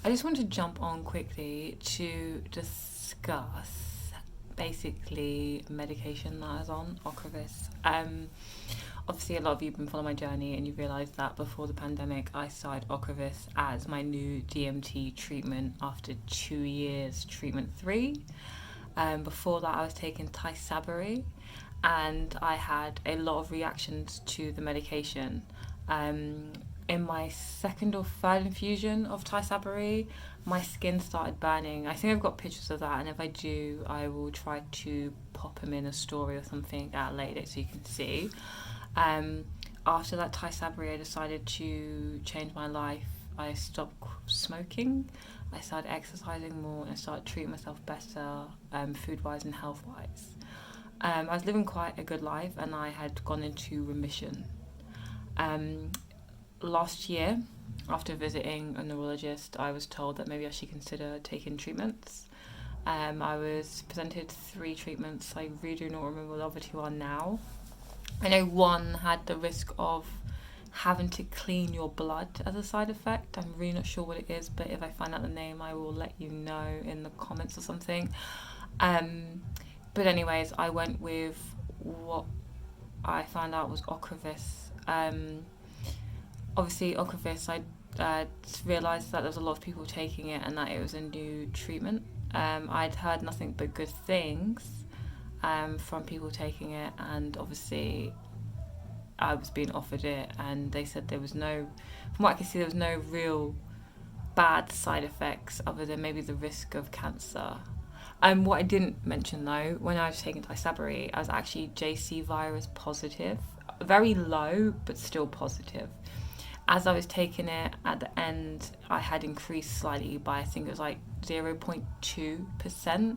I just want to jump on quickly to discuss basically medication that I was on, Ocrevus. Obviously, a lot of you have been following my journey and you've realised that before the pandemic, I started Ocrevus as my new DMT treatment after 2 years, treatment three. Before that, I was taking Tysabri, and I had a lot of reactions to the medication. Um, in my second or third infusion of Tysabri, my skin started burning. I think I've got pictures of that, and if I do, I will try to pop them in a story or something at a later date so you can see. Um, After that Tysabri, I decided to change my life. I stopped smoking. I started exercising more and I started treating myself better, food wise and health wise. I was living quite a good life and I had gone into remission. Um, Last year, after visiting a neurologist, I was told that maybe I should consider taking treatments. I was presented 3 treatments. I really do not remember what the other 2 are now. I know one had the risk of having to clean your blood as a side effect. I'm really not sure what it is, but if I find out the name, I will let you know in the comments or something. Um, but anyways, I went with what I found out was Ocrevus. Obviously, Ocrevus, I realised that there was a lot of people taking it and that it was a new treatment. I'd heard nothing but good things from people taking it, and obviously I was being offered it and they said there was no, from what I can see, there was no real bad side effects other than maybe the risk of cancer. What I didn't mention though, when I was taking Tysabri, I was actually JC virus positive. Very low, but still positive. As I was taking it, at the end, I had increased slightly by, I think it was like 0.2%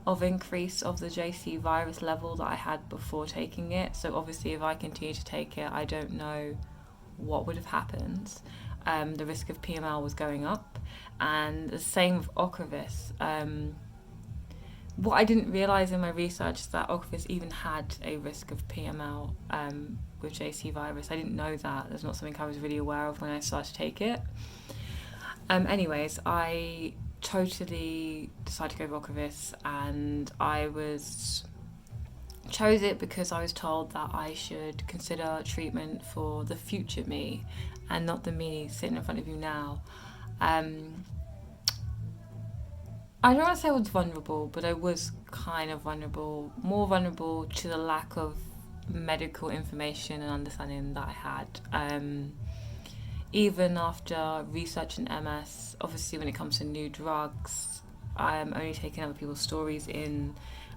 of increase of the JC virus level that I had before taking it. So obviously, if I continue to take it, I don't know what would have happened. The risk of PML was going up, and the same with Ocrevus. What I didn't realise in my research is that Ocrevus even had a risk of PML with JC virus. I didn't know that. That's not something I was really aware of when I started to take it. Anyways, I totally decided to go with Ocrevus, and I chose it because I was told that I should consider treatment for the future me and not the me sitting in front of you now. I don't want to say I was vulnerable, but I was kind of vulnerable, more vulnerable to the lack of medical information and understanding that I had. Even after researching MS, obviously when it comes to new drugs, I'm only taking other people's stories in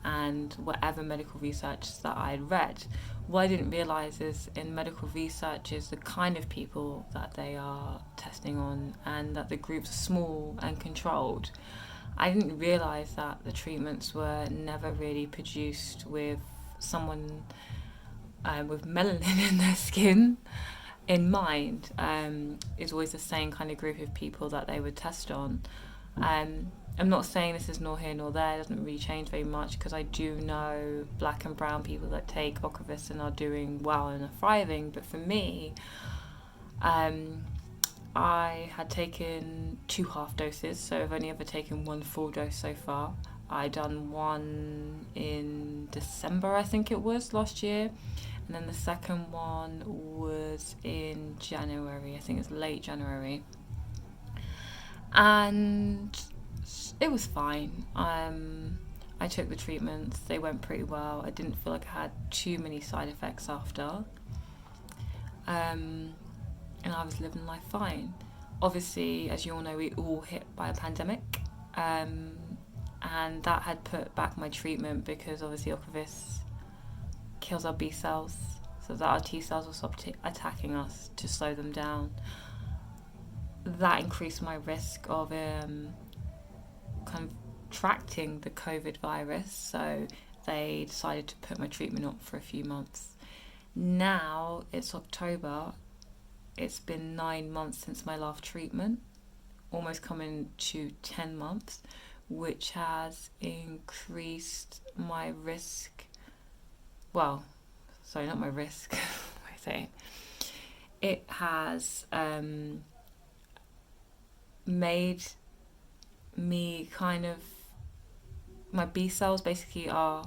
and whatever medical research that I had read. What I didn't realise is in medical research is the kind of people that they are testing on and that the groups are small and controlled. I didn't realise that the treatments were never really produced with someone with melanin in their skin in mind. It's always the same kind of group of people that they would test on. I'm not saying this is nor here nor there, it doesn't really change very much because I do know black and brown people that take Ocrevus and are doing well and are thriving, but for me, I had taken 2 half doses, so I've only ever taken 1 full dose so far. I done one in December, I think it was, last year, and then the second one was in January, I think it's late January. And it was fine. I took the treatments, they went pretty well. I didn't feel like I had too many side effects after. And I was living life fine. Obviously, as you all know, we all hit by a pandemic, and that had put back my treatment because obviously Ocrevus kills our B cells, so that our T cells will stop attacking us to slow them down. That increased my risk of contracting the COVID virus, so they decided to put my treatment up for a few months. Now it's October. It's been 9 months since my last treatment, almost coming to 10 months, which has increased my risk. Well, sorry, not my risk. What am I saying? It has made me kind of, my B cells basically are,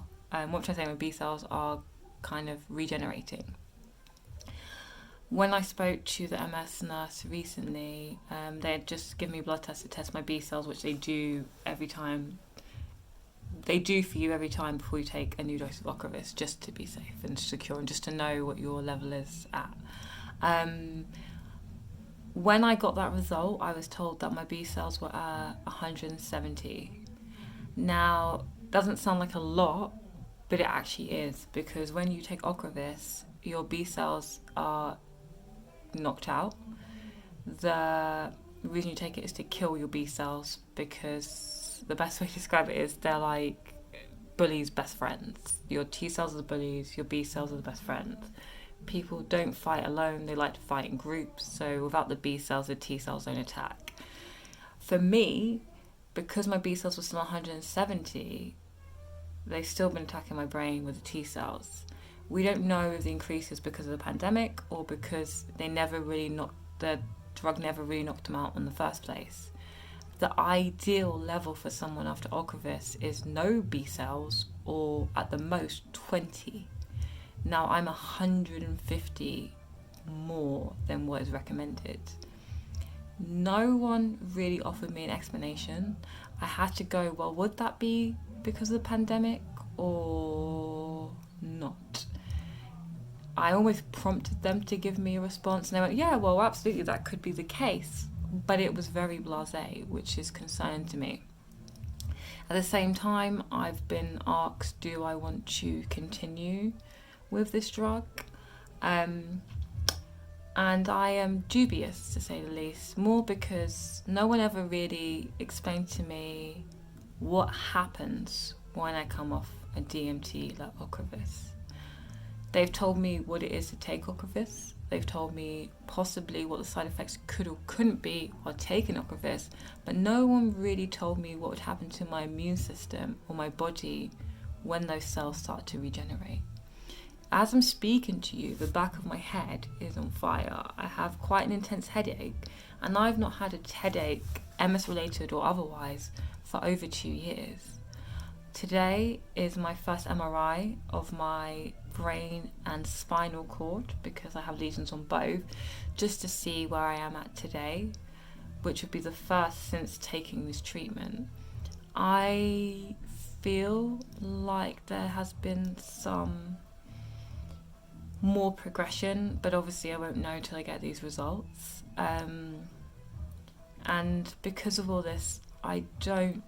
what should I say, my B cells are kind of regenerating. When I spoke to the MS nurse recently, they had just given me blood tests to test my B cells, which they do every time. They do for you every time before you take a new dose of Ocrevus, just to be safe and secure and just to know what your level is at. When I got that result, I was told that my B cells were at 170. Now, doesn't sound like a lot, but it actually is, because when you take Ocrevus, your B cells are knocked out. The reason you take it is to kill your B cells, because the best way to describe it is they're like bullies' best friends. Your T cells are the bullies, your B cells are the best friends. People don't fight alone, they like to fight in groups, so without the B cells, the T cells don't attack. For me, because my B cells were still 170, they've still been attacking my brain with the T cells. We don't know if the increase is because of the pandemic or because the drug never really knocked them out in the first place. The ideal level for someone after Ocrevus is no B cells, or at the most 20. Now I'm 150 more than what is recommended. No one really offered me an explanation. I had to go, well, would that be because of the pandemic or not? I almost prompted them to give me a response, and they went, yeah, well, absolutely, that could be the case. But it was very blasé, which is concerning to me. At the same time, I've been asked, do I want to continue with this drug? And I am dubious, to say the least, more because no one ever really explained to me what happens when I come off a DMT like Ocrevus. They've told me what it is to take Ocrevus. They've told me possibly what the side effects could or couldn't be while taking Ocrevus, but no one really told me what would happen to my immune system or my body when those cells start to regenerate. As I'm speaking to you, the back of my head is on fire. I have quite an intense headache, and I've not had a headache, MS related or otherwise, for over 2 years. Today is my first MRI of my brain and spinal cord, because I have lesions on both, just to see where I am at today, which would be the first since taking this treatment. I feel like there has been some more progression, but obviously I won't know till I get these results. And because of all this, I don't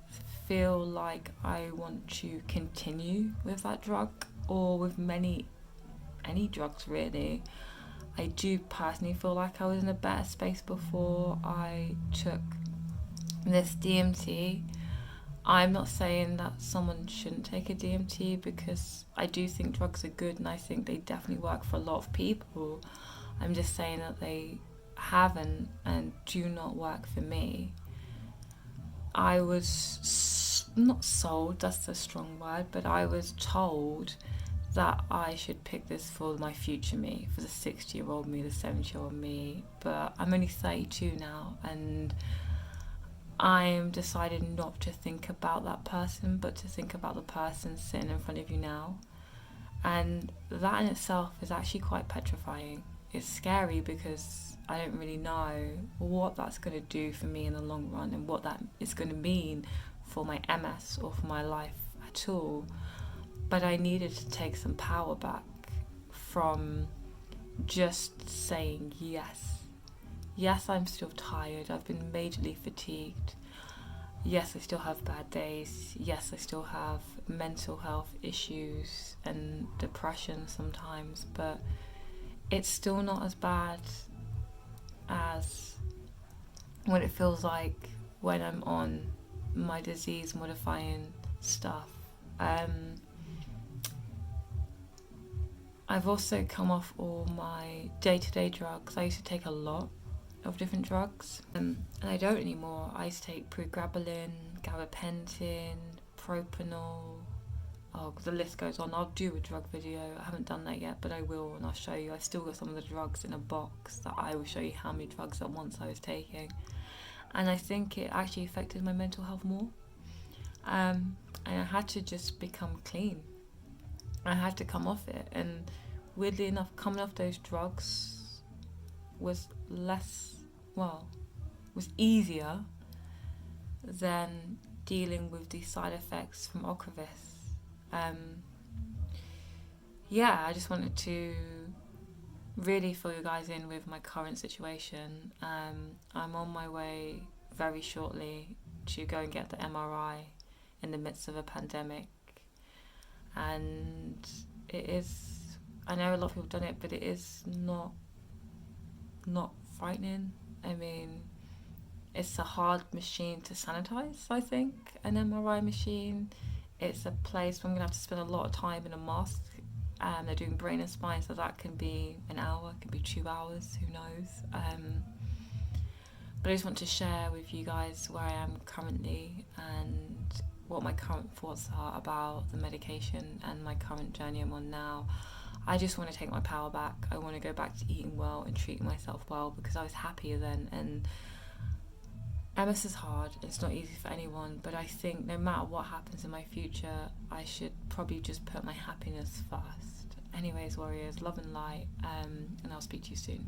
feel like I want to continue with that drug, or with any drugs really. I do personally feel like I was in a better space before I took this DMT. I'm not saying that someone shouldn't take a DMT, because I do think drugs are good and I think they definitely work for a lot of people. I'm just saying that they haven't and do not work for me. I was not sold, that's a strong word, but I was told that I should pick this for my future me, for the 60-year-old me, the 70-year-old me, but I'm only 32 now, and I'm decided not to think about that person, but to think about the person sitting in front of you now. And that in itself is actually quite petrifying. It's scary because I don't really know what that's going to do for me in the long run, and what that is going to mean for my MS or for my life at all. But I needed to take some power back from just saying yes. Yes, I'm still tired. I've been majorly fatigued. Yes, I still have bad days. Yes, I still have mental health issues and depression sometimes, but it's still not as bad as what it feels like when I'm on my disease modifying stuff. I've also come off all my day-to-day drugs. I used to take a lot of different drugs, and I don't anymore. I used to take pregabalin, gabapentin, propanol. Oh, the list goes on. I'll do a drug video. I haven't done that yet, but I will, and I'll show you. I've still got some of the drugs in a box that I will show you how many drugs at once I was taking. And I think it actually affected my mental health more. And I had to just become clean. I had to come off it. And weirdly enough, coming off those drugs was was easier than dealing with the side effects from Ocrevus. I just wanted to really fill you guys in with my current situation. I'm on my way very shortly to go and get the MRI in the midst of a pandemic. And it is, I know a lot of people have done it, but it is not frightening. I mean, it's a hard machine to sanitize, I think, an MRI machine. It's a place where I'm going to have to spend a lot of time in a mask. They're doing brain and spine, so that can be an hour, it can be 2 hours, who knows. But I just want to share with you guys where I am currently and what my current thoughts are about the medication and my current journey I'm on now. I just want to take my power back. I want to go back to eating well and treating myself well, because I was happier then. And MS is hard, it's not easy for anyone, but I think no matter what happens in my future, I should probably just put my happiness first. Anyways, warriors, love and light, and I'll speak to you soon.